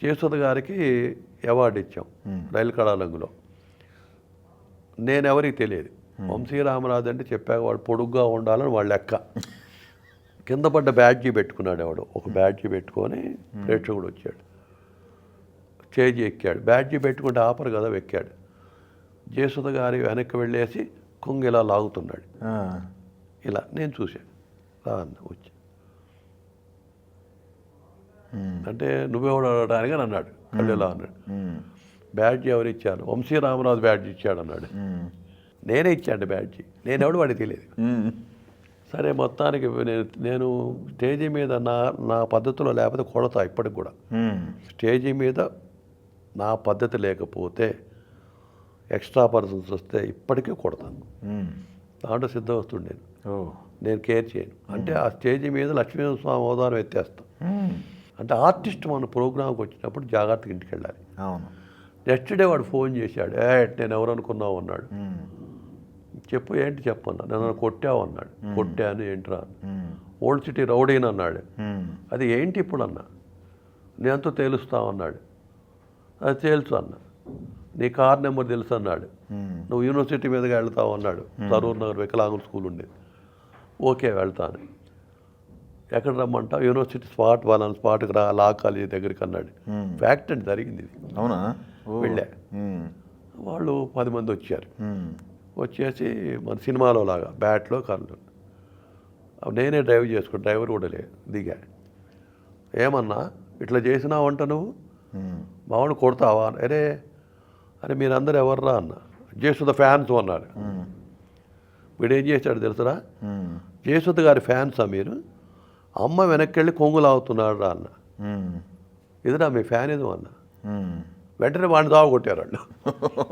జయసుధ గారికి అవార్డు ఇచ్చాం రైలు కళారంగులో. నేనెవరికి తెలియదు. వంశీరామరాజు అంటే చెప్పాక వాడు పొడుగ్గా ఉండాలని వాళ్ళ లెక్క. కింద పడ్డ బ్యాడ్జీ పెట్టుకున్నాడు ఎవడు. ఒక బ్యాడ్జీ పెట్టుకొని ప్రేక్షకుడు వచ్చాడు, స్టేజ్ ఎక్కాడు. బ్యాడ్జీ పెట్టుకుంటే ఆపరు కదా, ఎక్కాడు. జయసుధ గారి వెనక్కి వెళ్ళేసి కొంగు ఇలా లాగుతున్నాడు. ఇలా నేను చూశాను. రా అన్న వచ్చి అంటే నువ్వెవడు అడగడానికి అని అన్నాడు. కళ్ళు ఇలా అన్నాడు. బ్యాడ్జీ ఎవరు ఇచ్చాను? వంశీరామరాజు బ్యాడ్జీ ఇచ్చాడు అన్నాడు. నేనే ఇచ్చాను బ్యాడ్జీ. నేనెవడు వాడికి తెలియదు. సరే మొత్తానికి నేను స్టేజీ మీద నా పద్ధతిలో లేకపోతే కొడతా ఇప్పటికి కూడా. స్టేజీ మీద నా పద్ధతి లేకపోతే ఎక్స్ట్రా పర్సన్స్ వస్తే ఇప్పటికీ కొడతాను. దాంట్లో సిద్ధవస్తుడు నేను కేర్ చేయను. అంటే ఆ స్టేజీ మీద లక్ష్మీస్వామి అవతారం ఎత్తేస్తాం. అంటే ఆర్టిస్ట్ మన ప్రోగ్రామ్కి వచ్చినప్పుడు జాగ్రత్తగా ఇంటికి వెళ్ళాలి. నెక్స్ట్ డే వాడు ఫోన్ చేశాడు. నేను ఎవరు అనుకున్నావు అన్నాడు. చెప్పు ఏంటి చెప్పన్నా. నన్ను కొట్టావు అన్నాడు. కొట్టాను ఏంట్రా. ఓల్డ్ సిటీ రౌడీని అన్నాడు. అది ఏంటి ఇప్పుడు అన్నా. నేనంతా తేలుస్తావు అన్నాడు. అది తేల్చు అన్న. నీ కార్ నెంబర్ తెలుసు అన్నాడు. నువ్వు యూనివర్సిటీ మీదగా వెళ్తావు అన్నాడు. సరూర్ నగర్ వికలాంగుల స్కూల్ ఉండేది. ఓకే వెళ్తాను. ఎక్కడ రమ్మంటావు? యూనివర్సిటీ స్పాట్ వాళ్ళని స్పాట్కి రా, లా కాలేజీ దగ్గరికి అన్నాడు. ఫ్యాక్ట్ అంటే జరిగింది ఇది. అవునా? వెళ్ళా. వాళ్ళు 10 మంది వచ్చారు. వచ్చేసి మన సినిమాలో లాగా బ్యాట్లో కళ్ళు. నేనే డ్రైవ్ చేసుకో, డ్రైవర్ కూడా లేదు. దిగా. ఏమన్నా ఇట్లా చేసినావు అంట నువ్వు? మావాడు కొడతావా? అరే మీరందరూ ఎవర్రా అన్న. జయసుధ ఫ్యాన్స్ అన్నాడు. వీడేం చేశాడు తెలుసురా? జయసుధ గారి ఫ్యాన్సా మీరు? అమ్మ వెనక్కి వెళ్ళి కొంగులు అవుతున్నాడు రా అన్న. ఇదిరా మీ ఫ్యాన్ ఏదో అన్న. వెంటనే వాడిని దావ కొట్టారు వాళ్ళు.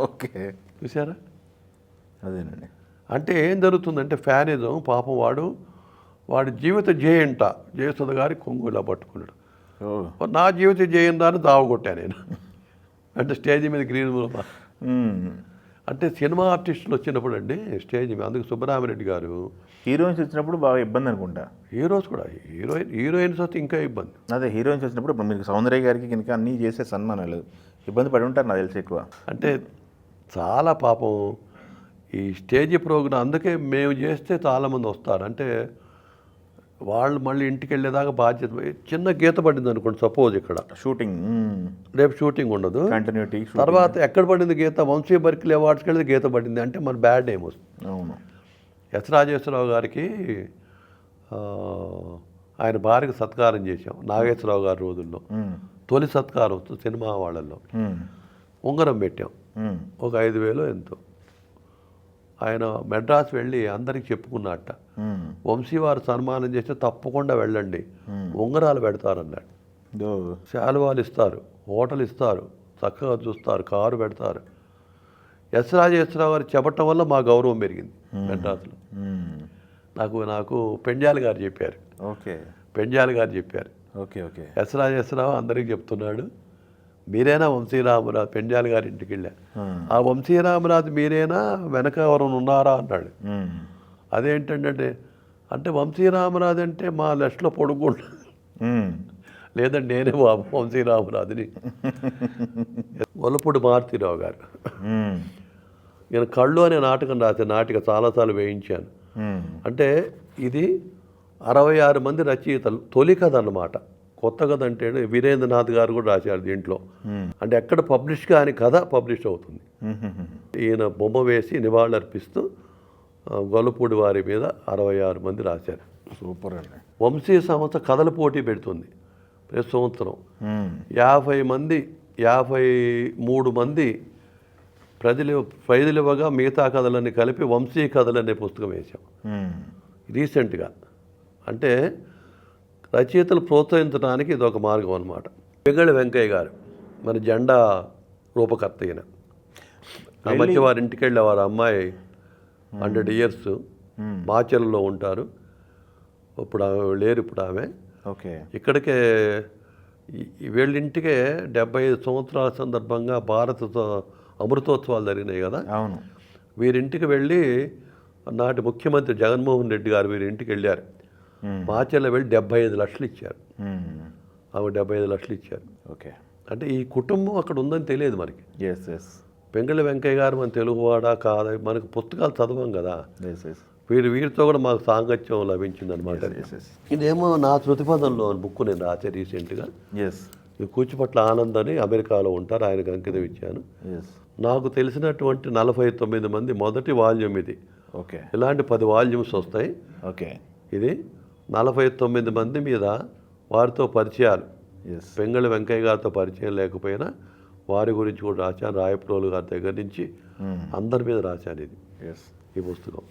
ఓకే, చూసారా? అదేనండి. అంటే ఏం జరుగుతుందంటే ఫ్యానిజం పాపం వాడి జీవిత జయంట జయసుధ గారి కొంగు ఇలా పట్టుకున్నాడు. నా జీవిత జయం దాన్ని దావ కొట్టాను నేను. అంటే స్టేజ్ మీద గ్రీన్ అంటే సినిమా ఆర్టిస్టులు వచ్చినప్పుడు అండి స్టేజ్ మీద. అందుకు సుబ్బరామిరెడ్డి గారు హీరోయిన్స్ వచ్చినప్పుడు బాగా ఇబ్బంది అనుకుంటా. హీరోస్ కూడా హీరోయిన్స్ వస్తే ఇంకా ఇబ్బంది. అదే హీరోయిన్స్ వచ్చినప్పుడు ఇప్పుడు మీకు సౌందర్య గారికి ఇంకా అన్నీ చేసే సన్మానాలు ఇబ్బంది పడి ఉంటారు నాకు తెలిసి ఎక్కువ. అంటే చాలా పాపం ఈ స్టేజ్ ప్రోగ్రాం. అందుకే మేము చేస్తే చాలామంది వస్తారు. అంటే వాళ్ళు మళ్ళీ ఇంటికి వెళ్ళేదాకా బాధ్యత. చిన్న గీత పడింది అనుకోండి సపోజ్, ఇక్కడ షూటింగ్, రేపు షూటింగ్ ఉండదు, కంటిన్యూటీ. తర్వాత ఎక్కడ పడింది గీత? వంశీ బర్కిల్ అవార్డ్స్కి వెళ్తే గీత పడింది అంటే మన బ్యాడ్ నేమ్ వస్తుంది. అవును. ఎస్ రాజేశ్వరరావు గారికి ఆయన భార్యకు సత్కారం చేశాం నాగేశ్వరరావు గారి రోజుల్లో. తొలి సత్కారం సినిమా వాళ్ళల్లో ఉంగరం పెట్టాం. ఒక 5,000 ఎంతో. ఆయన మెడ్రాస్ వెళ్ళి అందరికి చెప్పుకున్నట్ట. వంశీవారు సన్మానం చేస్తే తప్పకుండా వెళ్ళండి, ఉంగరాలు పెడతారన్నాడు. శాలువాలు ఇస్తారు, హోటల్ ఇస్తారు, చక్కగా చూస్తారు, కారు పెడతారు. ఎస్ రాజేశ్వరరావు గారు చెప్పటం వల్ల మా గౌరవం పెరిగింది మెడ్రాస్లో. నాకు పెండ్యాల గారు చెప్పారు. ఓకే, పెండ్యాల గారు చెప్పారు. Okay okay. ఎస్ రాజేశ్వరరావు అందరికీ చెప్తున్నాడు, మీరేనా వంశీరామరాజు? పెండ్యాల గారి ఇంటికి వెళ్ళా. ఆ వంశీరామరాజు మీరేనా, వెనక ఎవరైనా ఉన్నారా అన్నాడు. అదేంటంటే అంటే వంశీరామరాజు అంటే మా లెస్ట్లో పొడుగుండు. లేదండి నేనే వంశీరామరాజుని. వలపూడి మారుతీరావు గారు. నేను కళ్ళు అనే నాటకం రాసే నాటిక చాలాసార్లు వేయించాను. అంటే ఇది 66 మంది రచయితలు తొలి కథ అన్నమాట. కొత్త కథ అంటే వీరేంద్రనాథ్ గారు కూడా రాశారు దీంట్లో. అంటే ఎక్కడ పబ్లిష్ కాని కథ పబ్లిష్ అవుతుంది. ఈయన బొమ్మ వేసి నివాళులు అర్పిస్తూ గొల్లపూడి వారి మీద 66 మంది రాశారు. సూపర్ అండి. వంశీ సంస్థ కథల పోటీ పెడుతుంది ప్రతి సంవత్సరం. 53 మంది ప్రైజులు ఇవ్వగా మిగతా కథలన్నీ కలిపి వంశీ కథలు అనే పుస్తకం వేశాం రీసెంట్గా. అంటే రచయితలు ప్రోత్సహించడానికి ఇది ఒక మార్గం అన్నమాట. పెగళి వెంకయ్య గారు మన జెండా రూపకర్త. అయిన ఆ మధ్య వారి ఇంటికి వెళ్ళే వారి అమ్మాయి 100 years మాచర్లలో ఉంటారు. ఇప్పుడు లేరు, ఇప్పుడు ఆమె. ఓకే. ఇక్కడికే వీళ్ళింటికే 75 సంవత్సరాల సందర్భంగా భారత అమృతోత్సవాలు జరిగినాయి కదా. అవును. వీరింటికి వెళ్ళి నాటి ముఖ్యమంత్రి జగన్మోహన్ రెడ్డి గారు వీరింటికి వెళ్ళారు. మాచర్ల వెళ్ళి 75 లక్షలు ఇచ్చారు. ఆమె 75 లక్షలు ఇచ్చారు. ఓకే. అంటే ఈ కుటుంబం అక్కడ ఉందని తెలియదు మనకి. ఎస్ ఎస్ పెంగళి వెంకయ్య గారు మన తెలుగువాడా కాదా, మనకు పుస్తకాలు చదవం కదా. ఎస్ ఎస్ వీరితో కూడా మాకు సాంగత్యం లభించిందనమాట. ఇదేమో నా శృతిపదంలో బుక్ నేను రాసే రీసెంట్గా. ఎస్ ఈ కూచిపట్ల ఆనంద్ అని అమెరికాలో ఉంటారు, ఆయనకు అంకితం ఇచ్చాను. ఎస్ నాకు తెలిసినటువంటి 49 మంది మొదటి వాల్యూమ్ ఇది. ఓకే ఇలాంటి 10 వాల్యూమ్స్ వస్తాయి. ఓకే ఇది 49 మంది మీద వారితో పరిచయాలు. ఎస్ పెంగళి వెంకయ్య గారితో పరిచయం లేకపోయినా వారి గురించి కూడా రాశాను. రాయప్రోలు గారి దగ్గర నుంచి అందరి మీద రాశాను ఇది ఎస్ ఈ పుస్తకం.